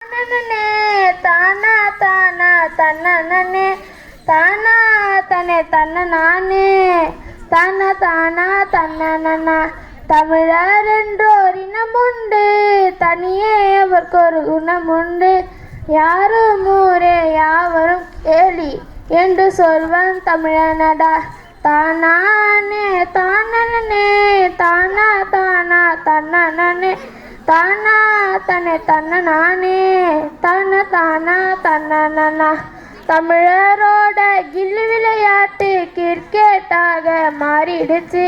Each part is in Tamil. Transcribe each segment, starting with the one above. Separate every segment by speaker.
Speaker 1: தன்னனே தானா தானா தன்னனே தானா தனே தன்ன நானே தானா தானா தன்னனா. தமிழர் என்றோர் இனமுண்டு, தனியே அவருக்கு ஒரு குணமுண்டு. யாரும் ஊரே யாவரும் கேலி என்று சொல்வன் தமிழனடா. தானானே தானனே தானா தானா தன்னனே தானா தனே தன்ன நானே தான தானா தன்னனா. தமிழரோட கில்லி விளையாட்டு கிரிக்கெட்டாக மாறிடுச்சு.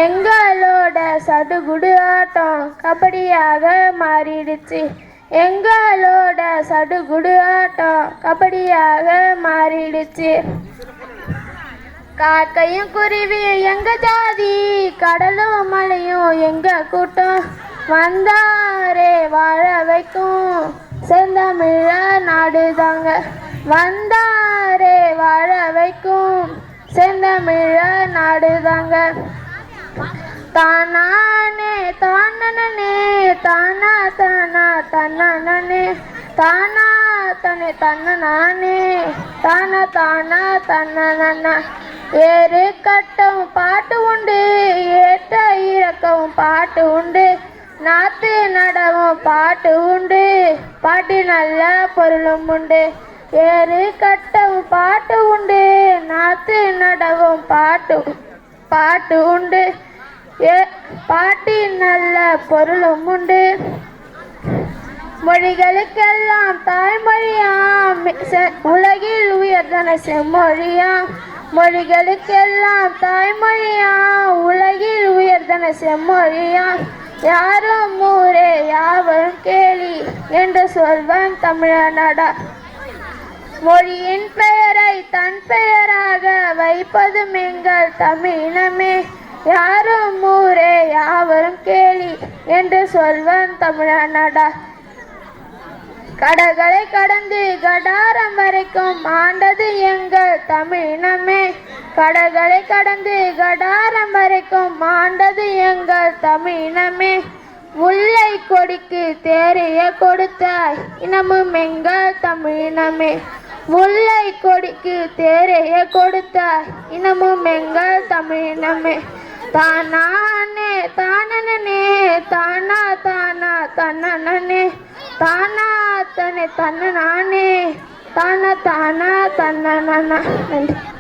Speaker 1: எங்களோட சடுகுடு ஆட்டம் கபடியாக மாறிடுச்சு. எங்களோட சடுகுடு ஆட்டம் கபடியாக மாறிடுச்சு. காக்கையும் குருவியும் எங்க ஜாதி, கடலும் மலையும் எங்க கூட்டம். வந்தாரே வாழ வைக்கும் செந்தமிழ நாடுதாங்க. வந்தாரே வாழ வைக்கும் செந்தமிழ நாடுதாங்க. தானானே தானனே தானா தானா தன்னனே தானா தனே தன்ன நானே தானா தானா தன்னனா. ஏறு கட்டவும் பாட்டு உண்டு, ஏற்ற இறக்கவும் பாட்டு உண்டு. நாத்து நடவும் பாட்டு உண்டு, பாட்டி நல்ல பொருளும் உண்டு. ஏறு கட்டவும் பாட்டு உண்டு, நாத்து நடவும் பாட்டு உண்டு. பாட்டி நல்ல பொருளும் உண்டு. மொழிகளுக்கெல்லாம் தாய்மொழியாம், உலகில் உயர்ந்தன செம்மொழியாம். மொழிகளுக்கெல்லாம் தாய்மொழியாம், உலகில் உயர்ந்தன செம்மொழியாம். யாரும் ஊரே யாவரும் கேலி என்று சொல்வன் தமிழனடா. மொழியின் பெயரை தன் பெயராக வைப்பதும் எங்கள் தமிழினமே. யாரும் ஊரே யாவரும் கேலி என்று சொல்வன் தமிழனடா. கடகளை கடந்து கடாரம் வரைக்கும் ஆண்டது எங்கள் தமிழினமே. கடகளை கடந்து கடாரம் வரைக்கும் ஆண்டது எங்கள் தமிழினமே. முல்லை கொடிக்கு தேரைய கொடுத்தாய் இனமும் எங்கள் தமிழினமே. முல்லை கொடிக்கு தேரைய கொடுத்தாய் இனமும் எங்கள் தமிழினமே. தானானே தானனே தானா தானா தன்னனே தானா தனே தன்ன நானே தானா தானா தன்னனா. நன்றி.